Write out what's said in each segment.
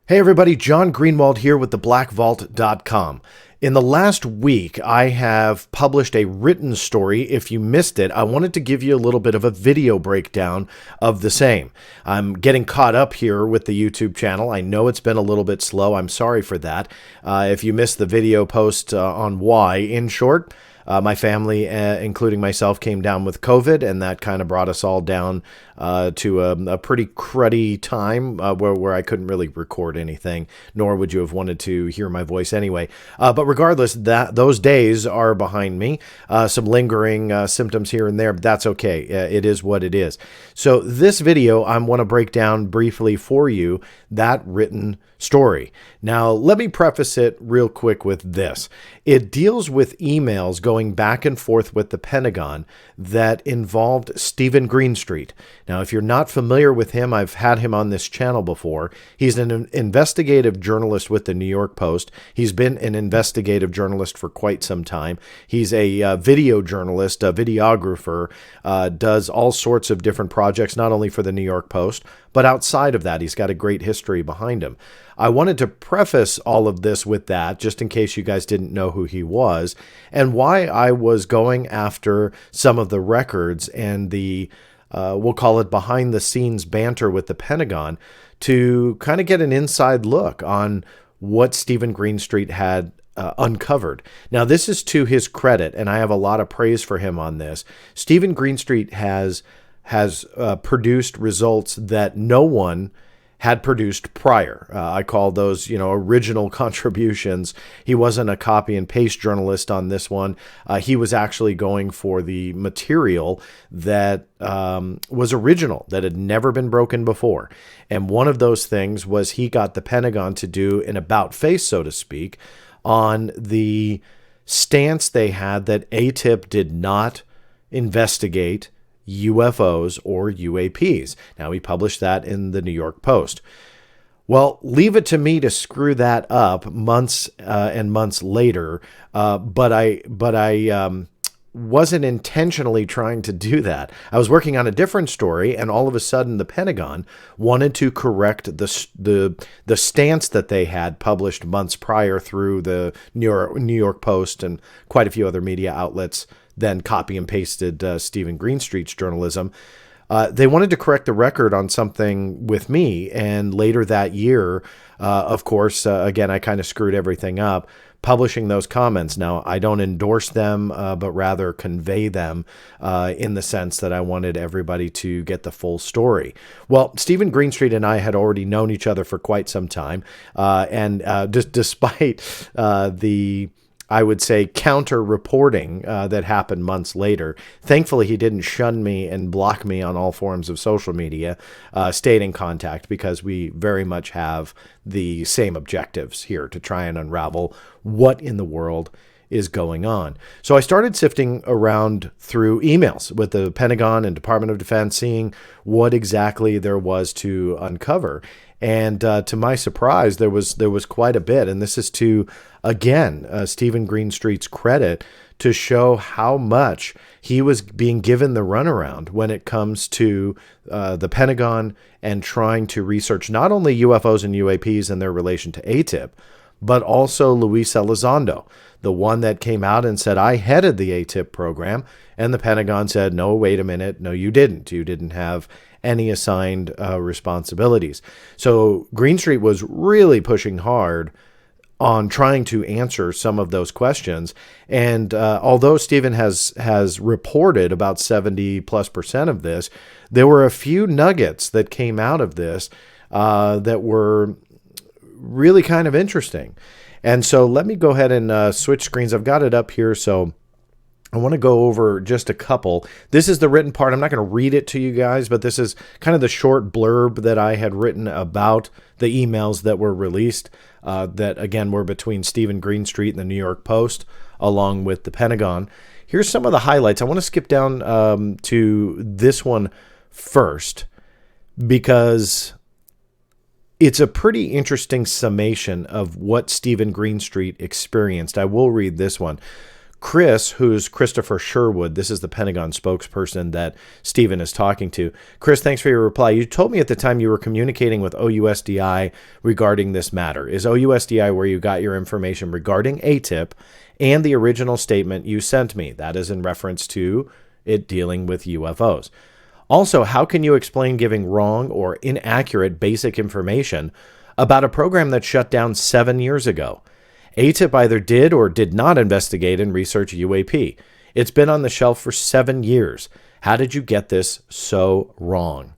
Hey everybody, John Greenwald here with theblackvault.com. In the last week, I have published a written story. If you missed it, I wanted to give you a little bit of a video breakdown of the same. I'm getting caught up here with the YouTube channel. I know it's been a little bit slow. I'm sorry for that. If you missed the video post on why, in short, my family, including myself, came down with COVID, and that kind of brought us all down to a pretty cruddy time where I couldn't really record anything, nor would you have wanted to hear my voice anyway. But regardless, those days are behind me. Some lingering symptoms here and there, but that's okay. It is what it is. So this video, I want to break down briefly for you that written story. Now, let me preface it real quick with this. It deals with emails going back and forth with the Pentagon that involved Stephen Greenstreet. Now, if you're not familiar with him, I've had him on this channel before. He's an investigative journalist with the New York Post. He's been an investigative journalist for quite some time. He's a video journalist, a videographer, does all sorts of different projects, not only for the New York Post, but outside of that, he's got a great history behind him. I wanted to preface all of this with that, just in case you guys didn't know who he was, and why I was going after some of the records and the, we'll call it behind-the-scenes banter with the Pentagon to kind of get an inside look on what Stephen Greenstreet had uncovered. Now, this is to his credit, and I have a lot of praise for him on this. Stephen Greenstreet has produced results that no one had produced prior. I call those, original contributions. He wasn't a copy and paste journalist on this one. He was actually going for the material that was original, that had never been broken before. And one of those things was he got the Pentagon to do an about face, so to speak, on the stance they had that AATIP did not investigate UFOs or UAPs. Now, he published that in the New York Post. Well, leave it to me to screw that up months and months later, but I wasn't intentionally trying to do that. I was working on a different story, and all of a sudden the Pentagon wanted to correct the stance that they had published months prior through the New York Post and quite a few other media outlets, then copy and pasted Stephen Greenstreet's journalism. They wanted to correct the record on something with me, and later that year, of course, again, I kind of screwed everything up, publishing those comments. Now, I don't endorse them, but rather convey them in the sense that I wanted everybody to get the full story. Well, Stephen Greenstreet and I had already known each other for quite some time, and despite the, I would say, counter-reporting that happened months later. Thankfully, he didn't shun me and block me on all forms of social media, stayed in contact, because we very much have the same objectives here, to try and unravel what in the world is going on. So I started sifting around through emails with the Pentagon and Department of Defense, seeing what exactly there was to uncover. And to my surprise, there was quite a bit. And this is to, again, Stephen Greenstreet's credit, to show how much he was being given the runaround when it comes to the Pentagon and trying to research not only UFOs and UAPs and their relation to AATIP, but also Luis Elizondo, the one that came out and said, I headed the AATIP program. And the Pentagon said, no, wait a minute. No, you didn't. You didn't have any assigned responsibilities. So Greenstreet was really pushing hard on trying to answer some of those questions. And although Stephen has reported about 70+% of this, there were a few nuggets that came out of this that were really kind of interesting. And so let me go ahead and switch screens. I've got it up here, so I want to go over just a couple. This is the written part. I'm not going to read it to you guys, but this is kind of the short blurb that I had written about the emails that were released that, again, were between Stephen Greenstreet and the New York Post, along with the Pentagon. Here's some of the highlights. I want to skip down to this one first, because it's a pretty interesting summation of what Stephen Greenstreet experienced. I will read this one. Chris, who's Christopher Sherwood, this is the Pentagon spokesperson that Stephen is talking to. Chris, thanks for your reply. You told me at the time you were communicating with OUSDI regarding this matter. Is OUSDI where you got your information regarding AATIP and the original statement you sent me? That is in reference to it dealing with UFOs. Also, how can you explain giving wrong or inaccurate basic information about a program that shut down 7 years ago? AATIP either did or did not investigate and research UAP. It's been on the shelf for 7 years. How did you get this so wrong?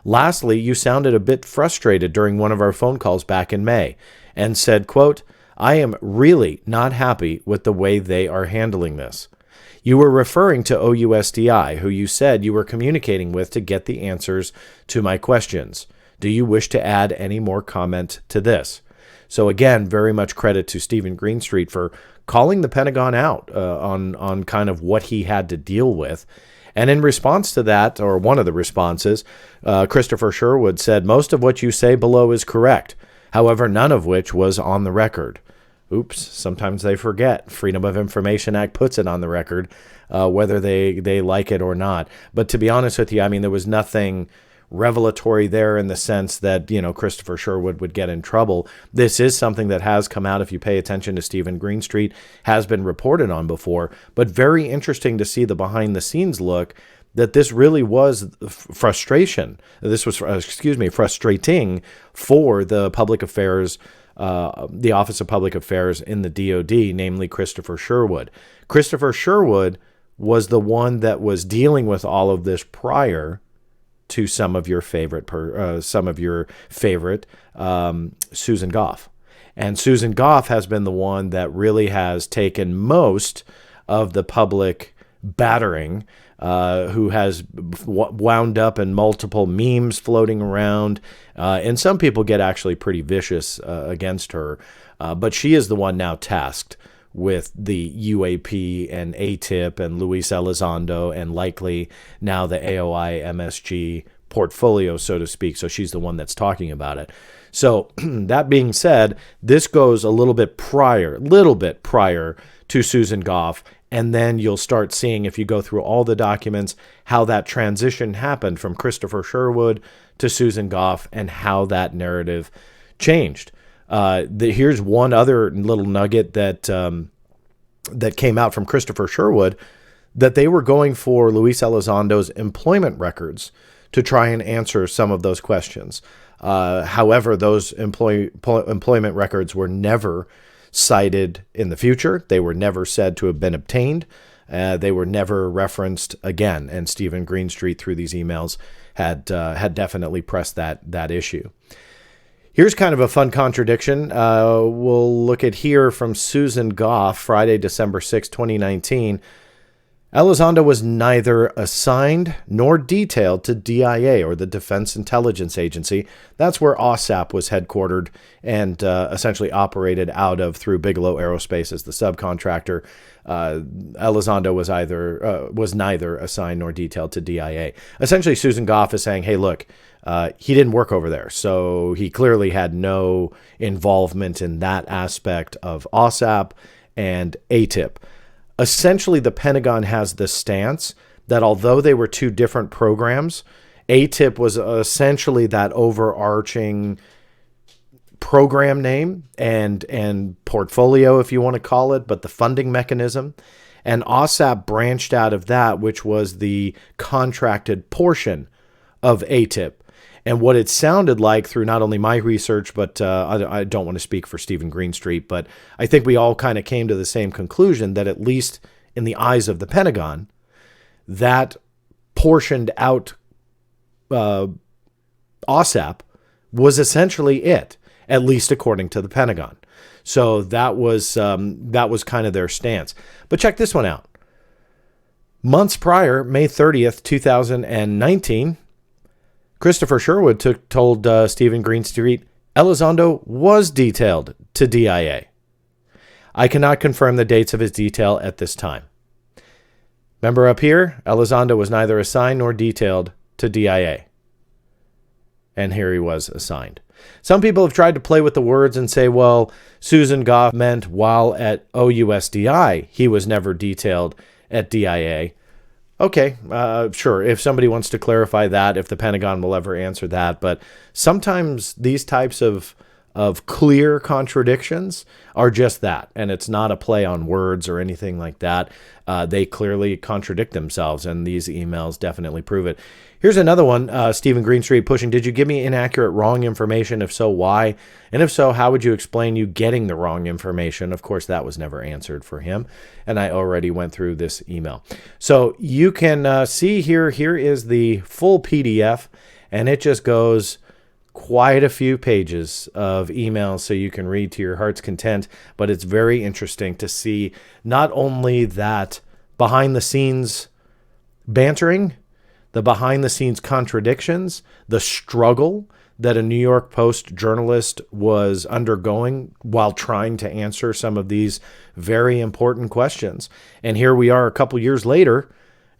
Lastly, you sounded a bit frustrated during one of our phone calls back in May and said, quote, "I am really not happy with the way they are handling this." You were referring to OUSDI, who you said you were communicating with to get the answers to my questions. Do you wish to add any more comment to this? So again, very much credit to Stephen Greenstreet for calling the Pentagon out on kind of what he had to deal with. And in response to that, or one of the responses, Christopher Sherwood said, "Most of what you say below is correct. However, none of which was on the record." Oops, sometimes they forget. Freedom of Information Act puts it on the record, whether they like it or not. But to be honest with you, I mean, there was nothing revelatory there in the sense that, Christopher Sherwood would get in trouble. This is something that has come out, if you pay attention to Stephen Greenstreet, has been reported on before, but very interesting to see the behind the scenes look that this really was frustration. This was, frustrating for the public affairs, the Office of Public Affairs in the DOD, namely Christopher Sherwood. Christopher Sherwood was the one that was dealing with all of this prior to some of your favorite, Susan Goff. And Susan Goff has been the one that really has taken most of the public battering, who has wound up in multiple memes floating around. And some people get actually pretty vicious against her. But she is the one now tasked with the UAP and AATIP and Luis Elizondo and likely now the AOI MSG portfolio, so to speak. So she's the one that's talking about it. So that being said, this goes a little bit prior to Susan Goff. And then you'll start seeing, if you go through all the documents, how that transition happened from Christopher Sherwood to Susan Goff and how that narrative changed. Here's one other little nugget that came out from Christopher Sherwood, that they were going for Luis Elizondo's employment records to try and answer some of those questions. However, those employment records were never cited in the future. They were never said to have been obtained. They were never referenced again. And Stephen Greenstreet, through these emails, had definitely pressed that issue. Here's kind of a fun contradiction. We'll look at here from Susan Goff, Friday, December 6, 2019. Elizondo was neither assigned nor detailed to DIA, or the Defense Intelligence Agency. That's where AATIP was headquartered and essentially operated out of through Bigelow Aerospace as the subcontractor. Elizondo was neither assigned nor detailed to DIA. Essentially, Susan Goff is saying, hey, look, he didn't work over there, so he clearly had no involvement in that aspect of AATIP and AATIP. Essentially, the Pentagon has this stance that although they were two different programs, AATIP was essentially that overarching program name and portfolio, if you want to call it, but the funding mechanism. And AATIP branched out of that, which was the contracted portion of AATIP. And what it sounded like through not only my research, but I don't want to speak for Stephen Greenstreet, but I think we all kind of came to the same conclusion that at least in the eyes of the Pentagon, that portioned out AATIP was essentially it, at least according to the Pentagon. So that was kind of their stance. But check this one out. Months prior, May 30th, 2019, Christopher Sherwood told Stephen Greenstreet, Elizondo was detailed to DIA. I cannot confirm the dates of his detail at this time. Remember up here, Elizondo was neither assigned nor detailed to DIA. And here he was assigned. Some people have tried to play with the words and say, well, Susan Goff meant while at OUSDI, he was never detailed at DIA. Okay, sure, if somebody wants to clarify that, if the Pentagon will ever answer that. But sometimes these types of clear contradictions are just that, and it's not a play on words or anything like that. They clearly contradict themselves, and these emails definitely prove it. Here's another one, Stephen Greenstreet pushing, did you give me inaccurate, wrong information? If so, why? And if so, how would you explain you getting the wrong information? Of course, that was never answered for him, and I already went through this email. So you can see here is the full PDF, and it just goes quite a few pages of emails so you can read to your heart's content, but it's very interesting to see not only that behind the scenes bantering, the behind the scenes contradictions, the struggle that a New York Post journalist was undergoing while trying to answer some of these very important questions. And here we are a couple years later,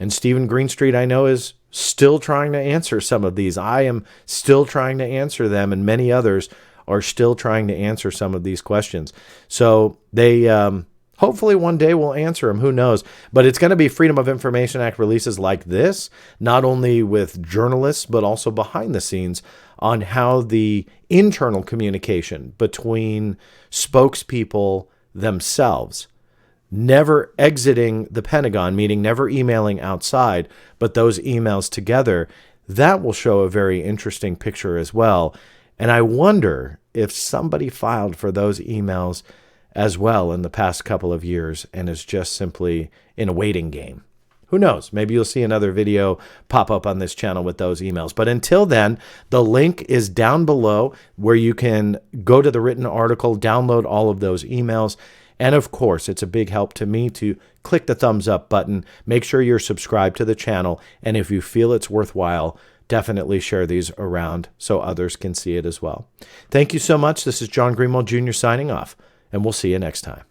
and Stephen Greenstreet, I know, is still trying to answer some of these. I am still trying to answer them, and many others are still trying to answer some of these questions. So they hopefully one day will answer them. Who knows? But it's going to be Freedom of Information Act releases like this, not only with journalists, but also behind the scenes on how the internal communication between spokespeople themselves, never exiting the Pentagon, meaning never emailing outside, but those emails together, that will show a very interesting picture as well. And I wonder if somebody filed for those emails as well in the past couple of years and is just simply in a waiting game. Who knows? Maybe you'll see another video pop up on this channel with those emails. But until then, the link is down below where you can go to the written article, download all of those emails. And of course, it's a big help to me to click the thumbs up button. Make sure you're subscribed to the channel. And if you feel it's worthwhile, definitely share these around so others can see it as well. Thank you so much. This is John Greenwald Jr. signing off, and we'll see you next time.